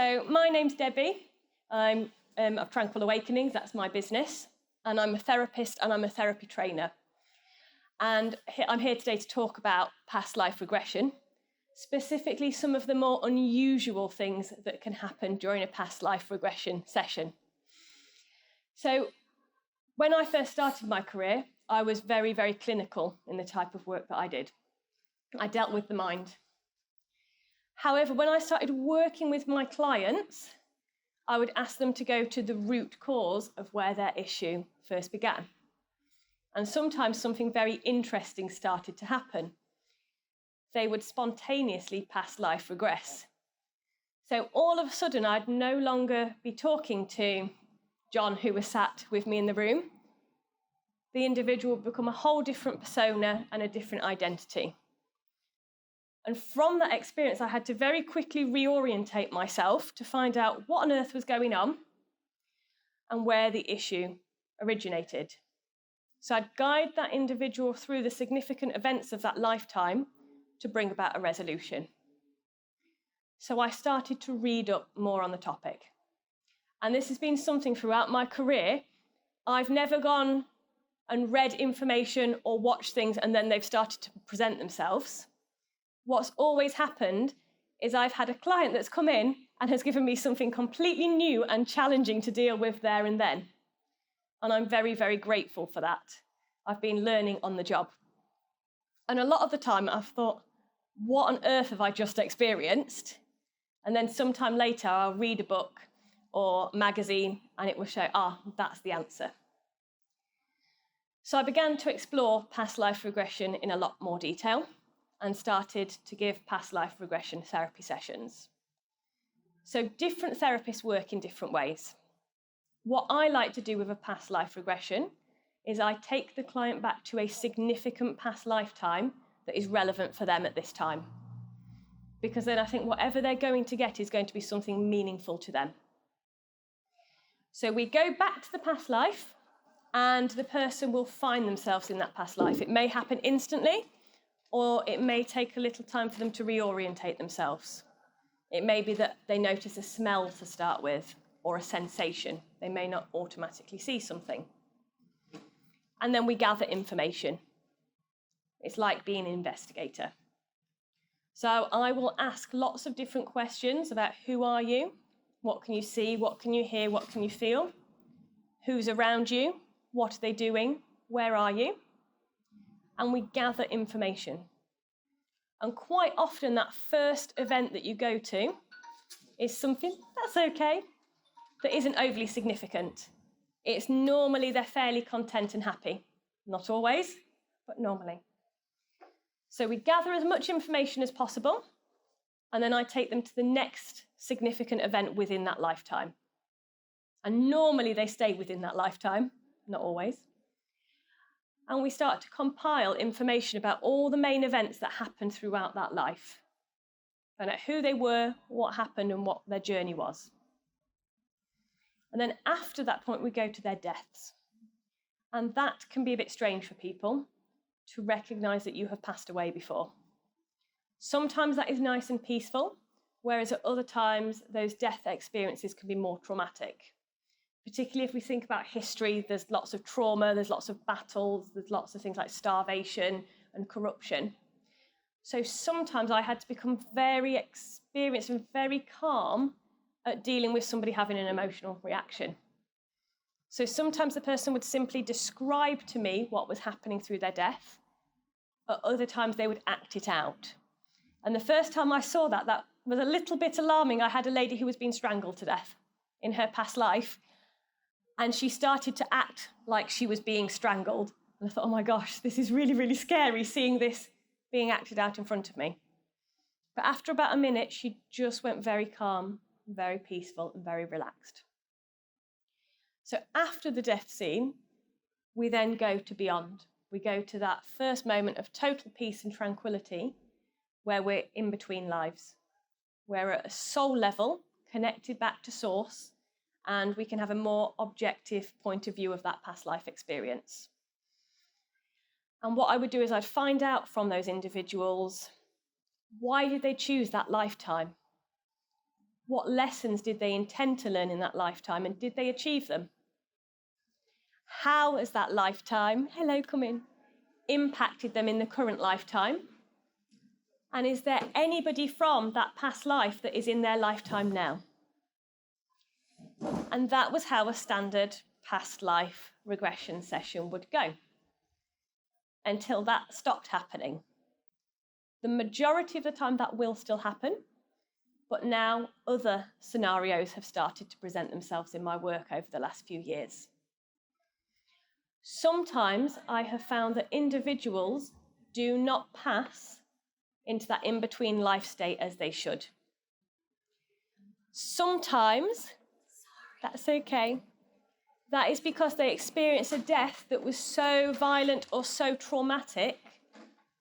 So my name's Debbie. I'm of Tranquil Awakenings, that's my business. And I'm a therapist and I'm a therapy trainer. And I'm here today to talk about past life regression, specifically some of the more unusual things that can happen during a past life regression session. So when I first started my career, I was very, very clinical in the type of work that I did. I dealt with the mind. However, when I started working with my clients, I would ask them to go to the root cause of where their issue first began. And sometimes something very interesting started to happen. They would spontaneously past life regress. So all of a sudden, I'd no longer be talking to John, who was sat with me in the room. The individual would become a whole different persona and a different identity. And from that experience, I had to very quickly reorientate myself to find out what on earth was going on and where the issue originated. So I'd guide that individual through the significant events of that lifetime to bring about a resolution. So I started to read up more on the topic. And this has been something throughout my career. I've never gone and read information or watched things and then they've started to present themselves. What's always happened is I've had a client that's come in and has given me something completely new and challenging to deal with there and then. And I'm very, very grateful for that. I've been learning on the job. And a lot of the time I've thought, what on earth have I just experienced? And then sometime later I'll read a book or magazine and it will show, that's the answer. So I began to explore past life regression in a lot more detail and started to give past life regression therapy sessions. So different therapists work in different ways. What I like to do with a past life regression is I take the client back to a significant past lifetime that is relevant for them at this time. Because then I think whatever they're going to get is going to be something meaningful to them. So we go back to the past life and the person will find themselves in that past life. It may happen instantly, or it may take a little time for them to reorientate themselves. It may be that they notice a smell to start with, or a sensation. They may not automatically see something. And then we gather information. It's like being an investigator. So I will ask lots of different questions about who are you? What can you see? What can you hear? What can you feel? Who's around you? What are they doing? Where are you? And we gather information. And quite often that first event that you go to is something, that's okay, that isn't overly significant. It's normally they're fairly content and happy. Not always, but normally. So we gather as much information as possible, and then I take them to the next significant event within that lifetime. And normally they stay within that lifetime, not always. And we start to compile information about all the main events that happened throughout that life. Find out who they were, what happened, and what their journey was. And then after that point, we go to their deaths. And that can be a bit strange for people to recognise that you have passed away before. Sometimes that is nice and peaceful, whereas at other times, those death experiences can be more traumatic. Particularly if we think about history, there's lots of trauma, there's lots of battles, there's lots of things like starvation and corruption. So sometimes I had to become very experienced and very calm at dealing with somebody having an emotional reaction. So sometimes the person would simply describe to me what was happening through their death. At other times they would act it out. And the first time I saw that, that was a little bit alarming. I had a lady who was being strangled to death in her past life. And she started to act like she was being strangled. And I thought, oh my gosh, this is really, really scary, seeing this being acted out in front of me. But after about a minute, she just went very calm, very peaceful, and very relaxed. So after the death scene, we then go to beyond. We go to that first moment of total peace and tranquility, where we're in between lives. We're at a soul level, connected back to source, and we can have a more objective point of view of that past life experience. And what I would do is I'd find out from those individuals, why did they choose that lifetime? What lessons did they intend to learn in that lifetime, and did they achieve them? How has that lifetime, hello, come in, impacted them in the current lifetime? And is there anybody from that past life that is in their lifetime now? And that was how a standard past life regression session would go, until that stopped happening. The majority of the time that will still happen, but now other scenarios have started to present themselves in my work over the last few years. Sometimes I have found that individuals do not pass into that in-between life state as they should. Sometimes, that's okay, that is because they experienced a death that was so violent or so traumatic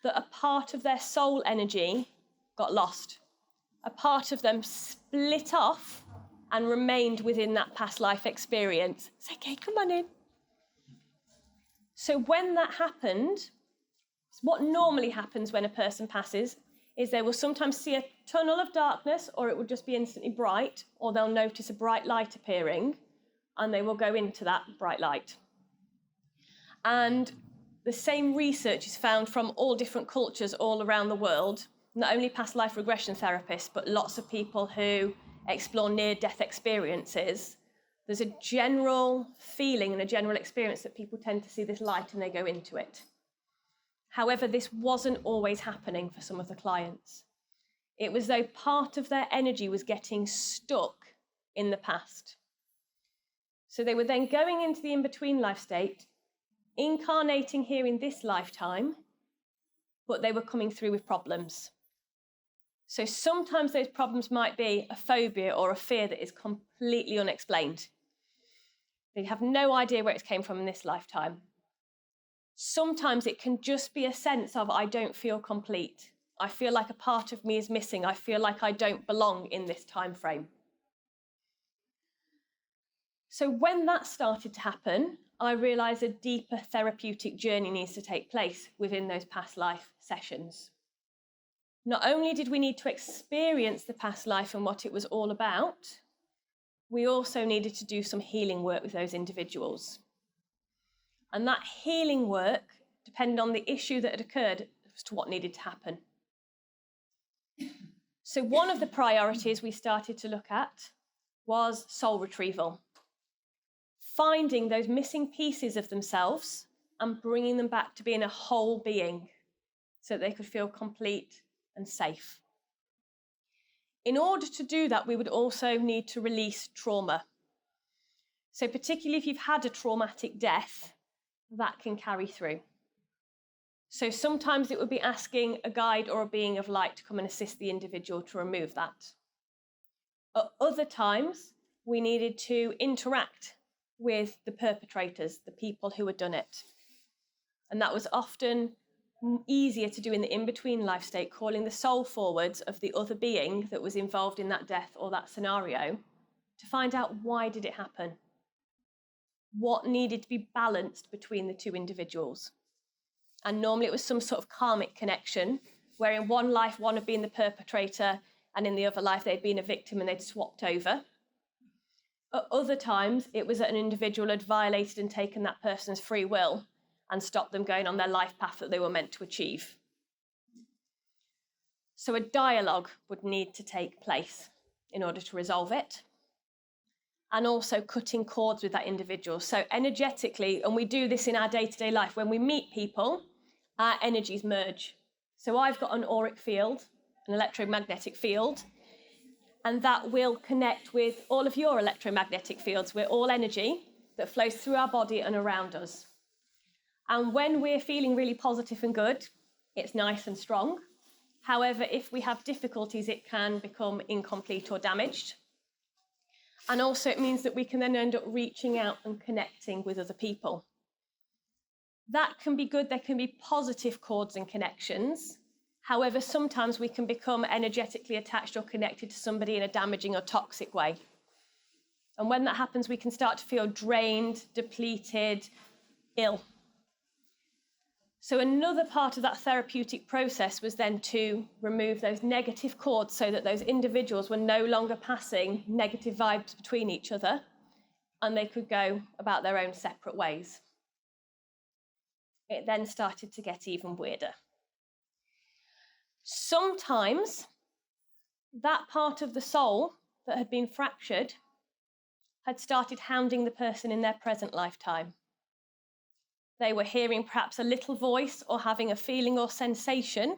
that a part of their soul energy got lost. A part of them split off and remained within that past life experience. It's okay, come on in. So when that happened, what normally happens when a person passes is they will sometimes see a tunnel of darkness, or it will just be instantly bright, or they'll notice a bright light appearing, and they will go into that bright light. And the same research is found from all different cultures all around the world, not only past life regression therapists, but lots of people who explore near-death experiences. There's a general feeling and a general experience that people tend to see this light and they go into it. However, this wasn't always happening for some of the clients. It was though part of their energy was getting stuck in the past. So they were then going into the in-between life state, incarnating here in this lifetime, but they were coming through with problems. So sometimes those problems might be a phobia or a fear that is completely unexplained. They have no idea where it came from in this lifetime. Sometimes it can just be a sense of, I don't feel complete. I feel like a part of me is missing. I feel like I don't belong in this time frame. So when that started to happen, I realized a deeper therapeutic journey needs to take place within those past life sessions. Not only did we need to experience the past life and what it was all about, we also needed to do some healing work with those individuals. And that healing work depended on the issue that had occurred as to what needed to happen. So one of the priorities we started to look at was soul retrieval. Finding those missing pieces of themselves and bringing them back to being a whole being so that they could feel complete and safe. In order to do that, we would also need to release trauma. So particularly if you've had a traumatic death, that can carry through. So sometimes it would be asking a guide or a being of light to come and assist the individual to remove that. At other times, we needed to interact with the perpetrators, the people who had done it. And that was often easier to do in the in-between life state, calling the soul forwards of the other being that was involved in that death or that scenario to find out why did it happen? What needed to be balanced between the two individuals? And normally it was some sort of karmic connection, where in one life one had been the perpetrator and in the other life they'd been a victim and they'd swapped over. At other times, it was that an individual had violated and taken that person's free will and stopped them going on their life path that they were meant to achieve. So a dialogue would need to take place in order to resolve it. And also cutting cords with that individual. So energetically, and we do this in our day-to-day life, when we meet people, our energies merge. So I've got an auric field, an electromagnetic field, and that will connect with all of your electromagnetic fields. We're all energy that flows through our body and around us. And when we're feeling really positive and good, it's nice and strong. However, if we have difficulties, it can become incomplete or damaged. And also it means that we can then end up reaching out and connecting with other people. That can be good. There can be positive cords and connections. However, sometimes we can become energetically attached or connected to somebody in a damaging or toxic way. And when that happens, we can start to feel drained, depleted, ill. So another part of that therapeutic process was then to remove those negative cords so that those individuals were no longer passing negative vibes between each other and they could go about their own separate ways. It then started to get even weirder. Sometimes that part of the soul that had been fractured had started hounding the person in their present lifetime. They were hearing perhaps a little voice or having a feeling or sensation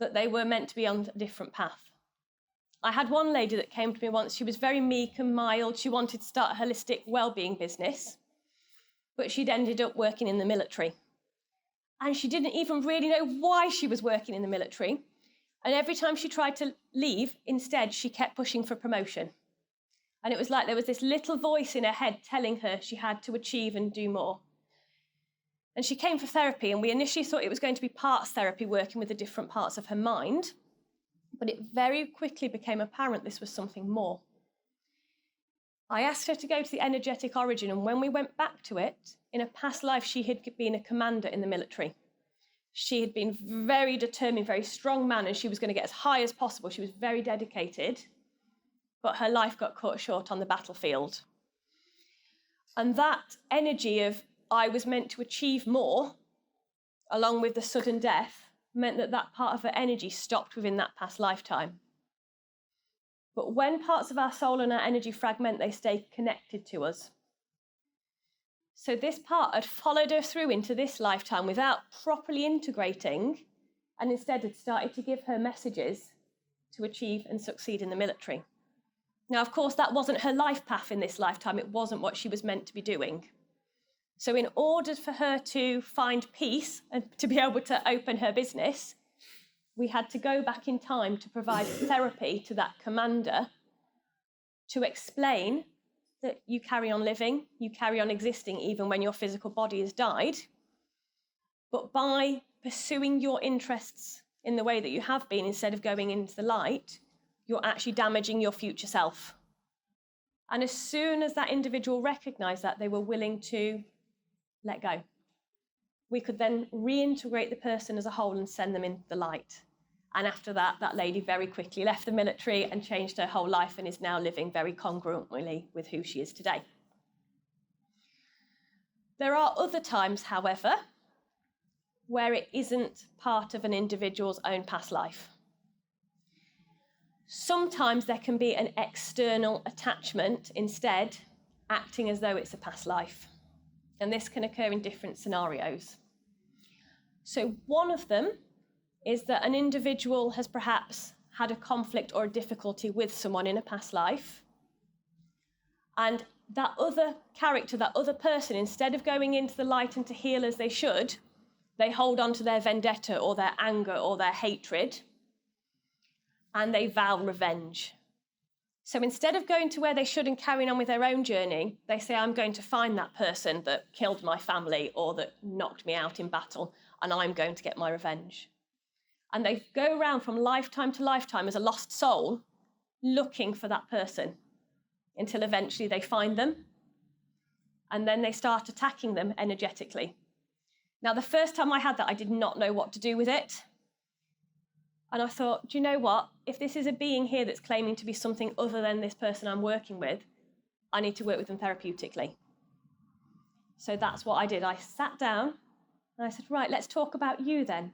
that they were meant to be on a different path. I had one lady that came to me once. She was very meek and mild. She wanted to start a holistic well-being business, but she'd ended up working in the military. And she didn't even really know why she was working in the military. And every time she tried to leave, instead, she kept pushing for promotion. And it was like there was this little voice in her head telling her she had to achieve and do more. And she came for therapy, and we initially thought it was going to be parts therapy, working with the different parts of her mind. But it very quickly became apparent this was something more. I asked her to go to the energetic origin, and when we went back to it, in a past life, she had been a commander in the military. She had been very determined, very strong man, and she was going to get as high as possible. She was very dedicated, but her life got cut short on the battlefield. And that energy of I was meant to achieve more, along with the sudden death, meant that that part of her energy stopped within that past lifetime. But when parts of our soul and our energy fragment, they stay connected to us. So this part had followed her through into this lifetime without properly integrating, and instead had started to give her messages to achieve and succeed in the military. Now, of course, that wasn't her life path in this lifetime. It wasn't what she was meant to be doing. So in order for her to find peace and to be able to open her business, we had to go back in time to provide therapy to that commander to explain that you carry on living, you carry on existing even when your physical body has died. But by pursuing your interests in the way that you have been, instead of going into the light, you're actually damaging your future self. And as soon as that individual recognized that, they were willing to let go. We could then reintegrate the person as a whole and send them into the light. And after that, that lady very quickly left the military and changed her whole life and is now living very congruently with who she is today. There are other times, however, where it isn't part of an individual's own past life. Sometimes there can be an external attachment instead, acting as though it's a past life. And this can occur in different scenarios. So one of them is that an individual has perhaps had a conflict or a difficulty with someone in a past life. And that other character, that other person, instead of going into the light and to heal as they should, they hold on to their vendetta or their anger or their hatred, and they vow revenge. So instead of going to where they should and carrying on with their own journey, they say, I'm going to find that person that killed my family or that knocked me out in battle, and I'm going to get my revenge. And they go around from lifetime to lifetime as a lost soul, looking for that person, until eventually they find them, and then they start attacking them energetically. Now, the first time I had that, I did not know what to do with it. And I thought, do you know what? If this is a being here that's claiming to be something other than this person I'm working with, I need to work with them therapeutically. So that's what I did. I sat down and I said, right, let's talk about you then.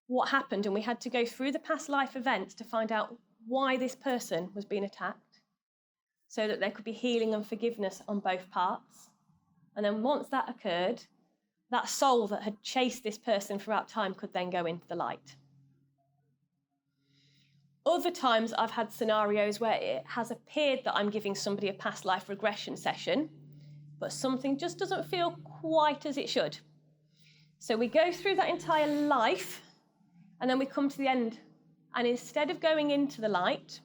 What happened? And we had to go through the past life events to find out why this person was being attacked, so that there could be healing and forgiveness on both parts. And then once that occurred, that soul that had chased this person throughout time could then go into the light. Other times I've had scenarios where it has appeared that I'm giving somebody a past life regression session, but something just doesn't feel quite as it should. So we go through that entire life, and then we come to the end. And instead of going into the light,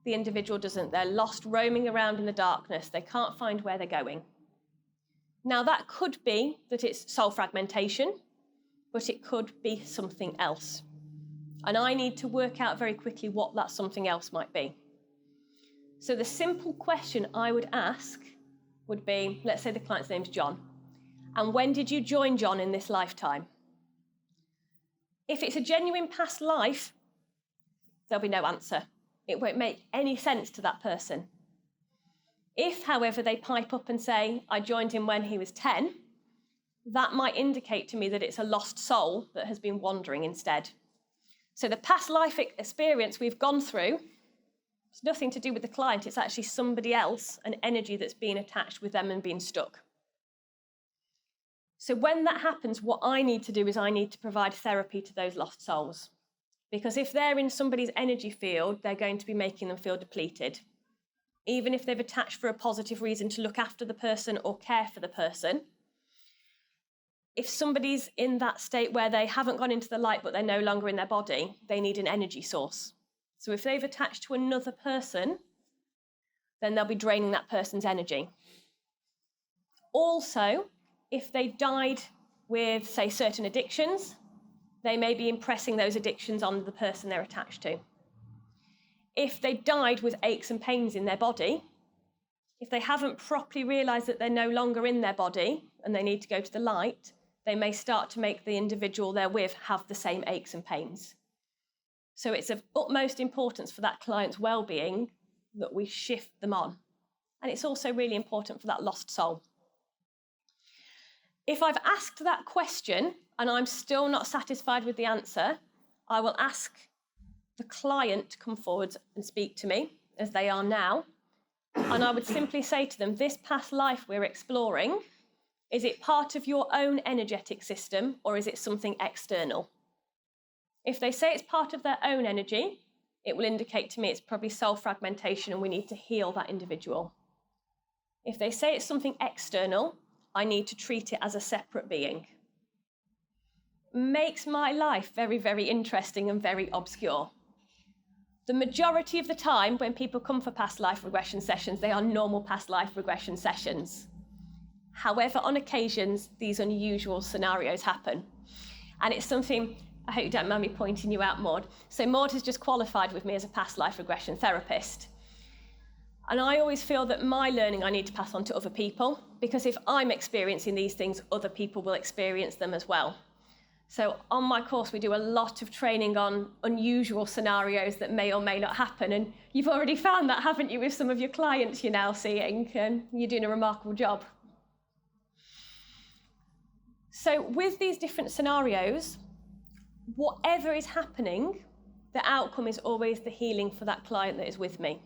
the individual doesn't. They're lost roaming around in the darkness. They can't find where they're going. Now, that could be that it's soul fragmentation, but it could be something else. And I need to work out very quickly what that something else might be. So the simple question I would ask would be, let's say the client's name's John, And when did you join John in this lifetime? If it's a genuine past life, there'll be no answer. It won't make any sense to that person. If, however, they pipe up and say, I joined him when he was 10, that might indicate to me that it's a lost soul that has been wandering instead. So the past life experience we've gone through, it's nothing to do with the client, it's actually somebody else, an energy that's been attached with them and been stuck. So when that happens, what I need to do is I need to provide therapy to those lost souls. Because if they're in somebody's energy field, they're going to be making them feel depleted. Even if they've attached for a positive reason to look after the person or care for the person, if somebody's in that state where they haven't gone into the light but they're no longer in their body, they need an energy source. So if they've attached to another person, then they'll be draining that person's energy. Also, if they died with, say, certain addictions, they may be impressing those addictions on the person they're attached to. If they died with aches and pains in their body, if they haven't properly realised that they're no longer in their body and they need to go to the light, they may start to make the individual they're with have the same aches and pains. So it's of utmost importance for that client's well-being that we shift them on. And it's also really important for that lost soul. If I've asked that question and I'm still not satisfied with the answer, I will ask the client to come forward and speak to me, as they are now. And I would simply say to them, this past life we're exploring, is it part of your own energetic system or is it something external? If they say it's part of their own energy, it will indicate to me it's probably soul fragmentation and we need to heal that individual. If they say it's something external, I need to treat it as a separate being. Makes my life very, very interesting and very obscure. The majority of the time when people come for past life regression sessions, they are normal past life regression sessions. However, on occasions, these unusual scenarios happen. And it's something, I hope you don't mind me pointing you out, Maud. So Maud has just qualified with me as a past life regression therapist. And I always feel that my learning I need to pass on to other people, because if I'm experiencing these things, other people will experience them as well. So on my course, we do a lot of training on unusual scenarios that may or may not happen. And you've already found that, haven't you, with some of your clients you're now seeing? And you're doing a remarkable job. So with these different scenarios, whatever is happening, the outcome is always the healing for that client that is with me.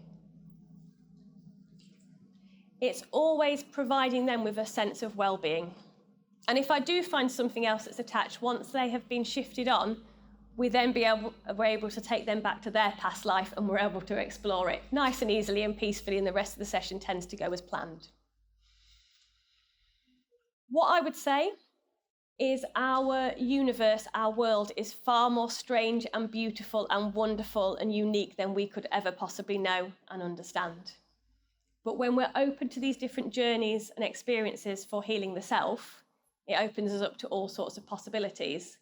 It's always providing them with a sense of well-being. And if I do find something else that's attached, once they have been shifted on, we're able to take them back to their past life and we're able to explore it nice and easily and peacefully, and the rest of the session tends to go as planned. What I would say is our universe, our world, is far more strange and beautiful and wonderful and unique than we could ever possibly know and understand. But when we're open to these different journeys and experiences for healing the self, it opens us up to all sorts of possibilities.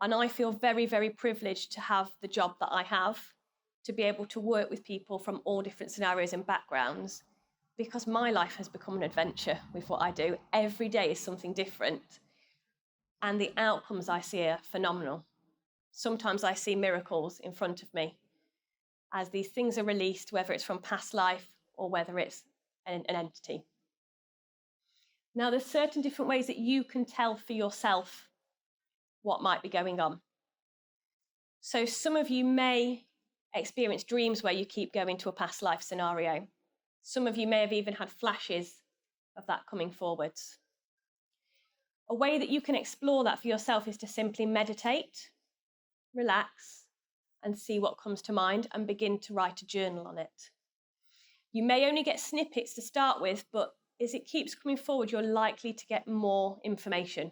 And I feel very, very privileged to have the job that I have, to be able to work with people from all different scenarios and backgrounds, because my life has become an adventure with what I do. Every day is something different. And the outcomes I see are phenomenal. Sometimes I see miracles in front of me as these things are released, whether it's from past life or whether it's an entity. Now, there's certain different ways that you can tell for yourself what might be going on. So some of you may experience dreams where you keep going to a past life scenario. Some of you may have even had flashes of that coming forwards. A way that you can explore that for yourself is to simply meditate, relax, and see what comes to mind and begin to write a journal on it. You may only get snippets to start with, but as it keeps coming forward, you're likely to get more information.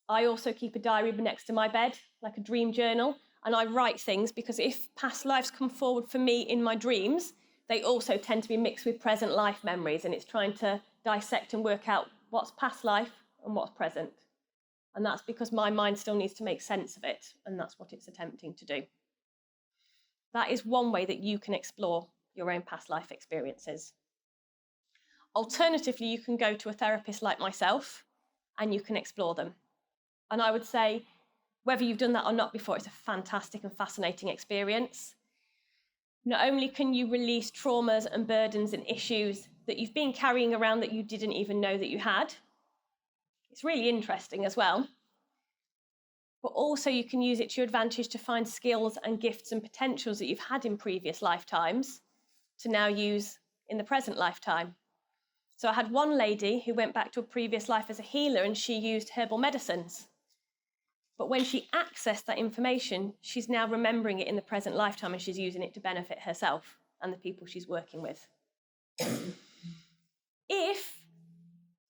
I also keep a diary next to my bed, like a dream journal, and I write things because if past lives come forward for me in my dreams, they also tend to be mixed with present life memories, and it's trying to dissect and work out what's past life and what's present. And that's because my mind still needs to make sense of it, and that's what it's attempting to do. That is one way that you can explore your own past life experiences. Alternatively, you can go to a therapist like myself, and you can explore them. And I would say, whether you've done that or not before, it's a fantastic and fascinating experience. Not only can you release traumas and burdens and issues that you've been carrying around that you didn't even know that you had. It's really interesting as well. But also you can use it to your advantage to find skills and gifts and potentials that you've had in previous lifetimes to now use in the present lifetime. So I had one lady who went back to a previous life as a healer and she used herbal medicines. But when she accessed that information, she's now remembering it in the present lifetime and she's using it to benefit herself and the people she's working with. If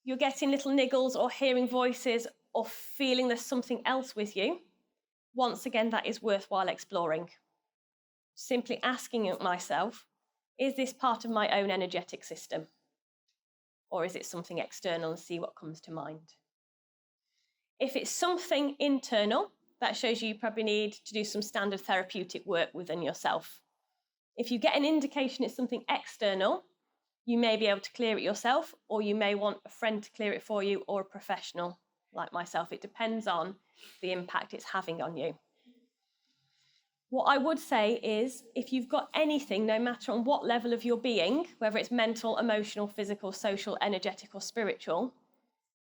you're getting little niggles or hearing voices or feeling there's something else with you, once again, that is worthwhile exploring. Simply asking myself, is this part of my own energetic system? Or is it something external, and see what comes to mind? If it's something internal, that shows you probably need to do some standard therapeutic work within yourself. If you get an indication it's something external, you may be able to clear it yourself, or you may want a friend to clear it for you, or a professional like myself. It depends on the impact it's having on you. What I would say is, if you've got anything, no matter on what level of your being, whether it's mental, emotional, physical, social, energetic, or spiritual,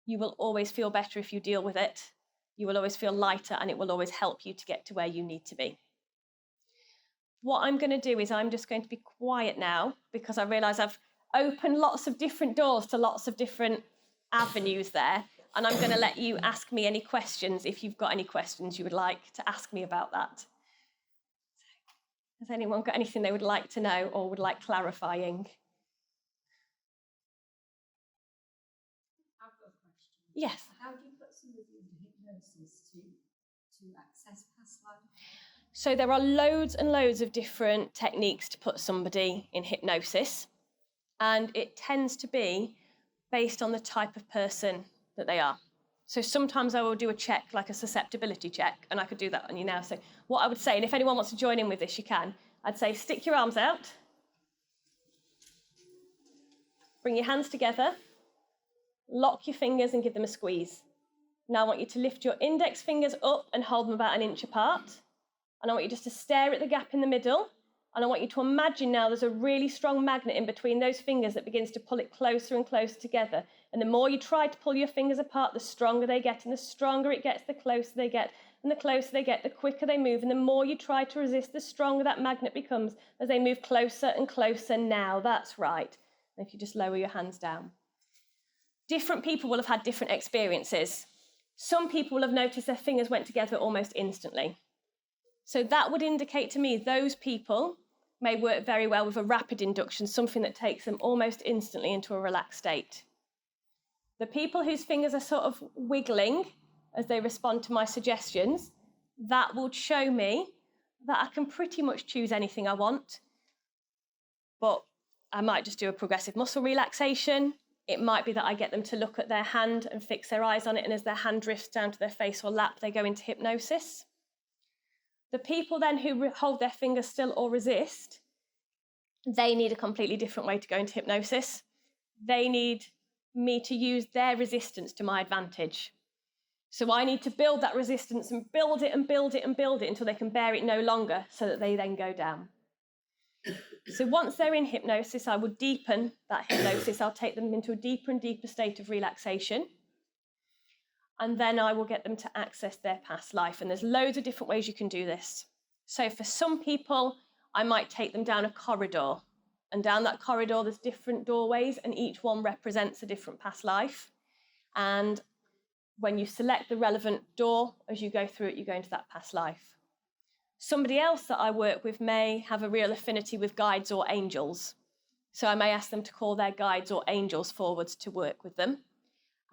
you will always feel better if you deal with it. You will always feel lighter, and it will always help you to get to where you need to be. What I'm going to do is I'm just going to be quiet now, because I realise I've opened lots of different doors to lots of different avenues there, and I'm going to let you ask me any questions if you've got any questions you would like to ask me about that. Has anyone got anything they would like to know or would like clarifying? I've got a question. Yes. How do you put somebody into hypnosis to access past life? So there are loads and loads of different techniques to put somebody in hypnosis, and it tends to be based on the type of person that they are. So sometimes I will do a check, like a susceptibility check, and I could do that on you now. So what I would say, and if anyone wants to join in with this, you can, I'd say stick your arms out, bring your hands together, lock your fingers and give them a squeeze. Now I want you to lift your index fingers up and hold them about 1 inch apart. And I want you just to stare at the gap in the middle. And I want you to imagine now there's a really strong magnet in between those fingers that begins to pull it closer and closer together. And the more you try to pull your fingers apart, the stronger they get. And the stronger it gets, the closer they get. And the closer they get, the quicker they move. And the more you try to resist, the stronger that magnet becomes as they move closer and closer. Now, that's right. And if you just lower your hands down. Different people will have had different experiences. Some people will have noticed their fingers went together almost instantly. So that would indicate to me those people may work very well with a rapid induction, something that takes them almost instantly into a relaxed state. The people whose fingers are sort of wiggling as they respond to my suggestions, that will show me that I can pretty much choose anything I want, but I might just do a progressive muscle relaxation. It might be that I get them to look at their hand and fix their eyes on it, and as their hand drifts down to their face or lap, they go into hypnosis. The people then who hold their fingers still or resist, they need a completely different way to go into hypnosis. They need me to use their resistance to my advantage. So I need to build that resistance and build it and build it and build it until they can bear it no longer, so that they then go down. So once they're in hypnosis, I will deepen that hypnosis. I'll take them into a deeper and deeper state of relaxation. And then I will get them to access their past life. And there's loads of different ways you can do this. So for some people, I might take them down a corridor. And down that corridor, there's different doorways, and each one represents a different past life. And when you select the relevant door, as you go through it, you go into that past life. Somebody else that I work with may have a real affinity with guides or angels. So I may ask them to call their guides or angels forwards to work with them.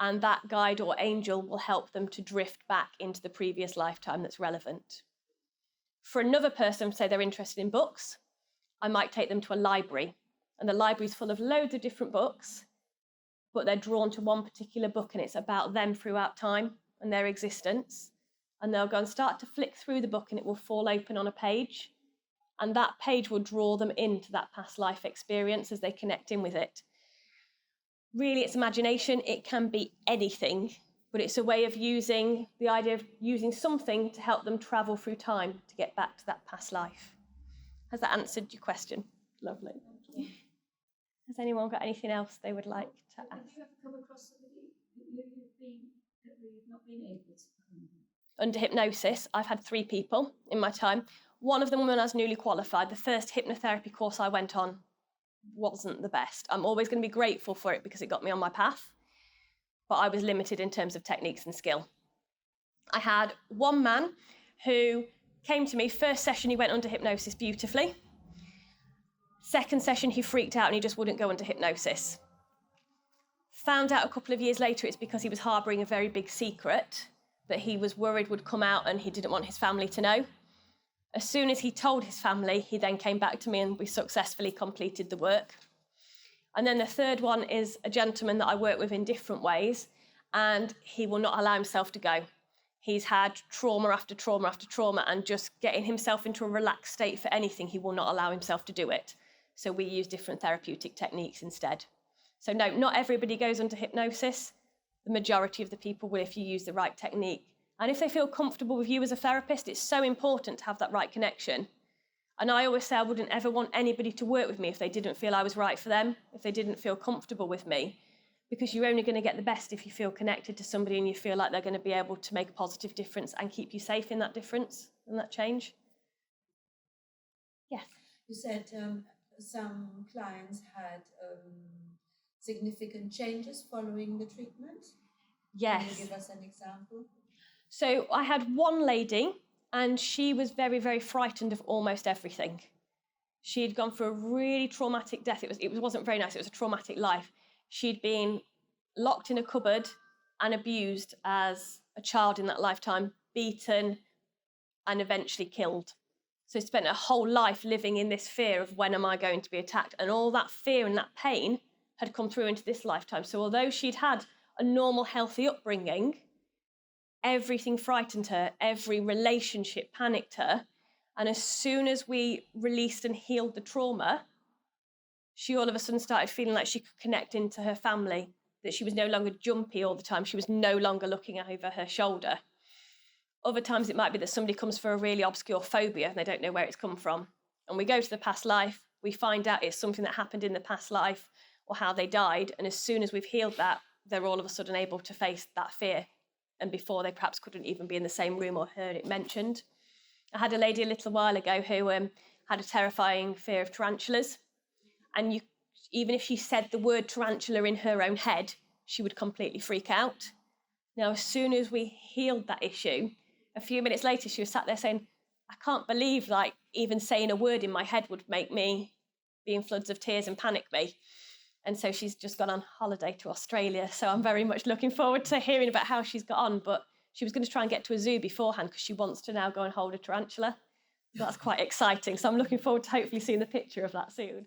And that guide or angel will help them to drift back into the previous lifetime that's relevant. For another person, say they're interested in books, I might take them to a library. And the library's full of loads of different books, but they're drawn to one particular book, and it's about them throughout time and their existence. And they'll go and start to flick through the book, and it will fall open on a page. And that page will draw them into that past life experience as they connect in with it. Really, it's imagination. It can be anything. but it's a way of using the idea of using something to help them travel through time to get back to that past life. Has that answered your question? Lovely. Has anyone got anything else they would like to ask? Have you ever come across somebody you've not been able to come Under hypnosis, I've had 3 people in my time. One of them when I was newly qualified. The first hypnotherapy course I went on wasn't the best. I'm always going to be grateful for it because it got me on my path, but I was limited in terms of techniques and skill. I had one man who came to me, first session he went under hypnosis beautifully. Second session he freaked out and he just wouldn't go under hypnosis. Found out a couple of years later it's because he was harbouring a very big secret that he was worried would come out and he didn't want his family to know. As soon as he told his family, he then came back to me and we successfully completed the work. And then the third one is a gentleman that I work with in different ways, and he will not allow himself to go. He's had trauma after trauma after trauma, and just getting himself into a relaxed state for anything, he will not allow himself to do it. So we use different therapeutic techniques instead. So no, not everybody goes under hypnosis. The majority of the people will if you use the right technique. And if they feel comfortable with you as a therapist, it's so important to have that right connection. And I always say I wouldn't ever want anybody to work with me if they didn't feel I was right for them, if they didn't feel comfortable with me, because you're only going to get the best if you feel connected to somebody and you feel like they're going to be able to make a positive difference and keep you safe in that difference and that change. Yes. You said some clients had significant changes following the treatment. Yes. Can you give us an example? So I had one lady, and she was very, very frightened of almost everything. She had gone through a really traumatic death. It wasn't very nice. It was a traumatic life. She'd been locked in a cupboard and abused as a child in that lifetime, beaten, and eventually killed. So she spent her whole life living in this fear of when am I going to be attacked? And all that fear and that pain had come through into this lifetime. So although she'd had a normal, healthy upbringing, everything frightened her, every relationship panicked her. And as soon as we released and healed the trauma, she all of a sudden started feeling like she could connect into her family, that she was no longer jumpy all the time. She was no longer looking over her shoulder. Other times it might be that somebody comes for a really obscure phobia and they don't know where it's come from. And we go to the past life, we find out it's something that happened in the past life or how they died. And as soon as we've healed that, they're all of a sudden able to face that fear. And before they perhaps couldn't even be in the same room or heard it mentioned. I had a lady a little while ago who had a terrifying fear of tarantulas. And even if she said the word tarantula in her own head, she would completely freak out. Now, as soon as we healed that issue, a few minutes later, she was sat there saying, I can't believe like even saying a word in my head would make me be in floods of tears and panic me. And so she's just gone on holiday to Australia. So I'm very much looking forward to hearing about how she's got on. But she was going to try and get to a zoo beforehand because she wants to now go and hold a tarantula. So that's quite exciting. So I'm looking forward to hopefully seeing the picture of that soon.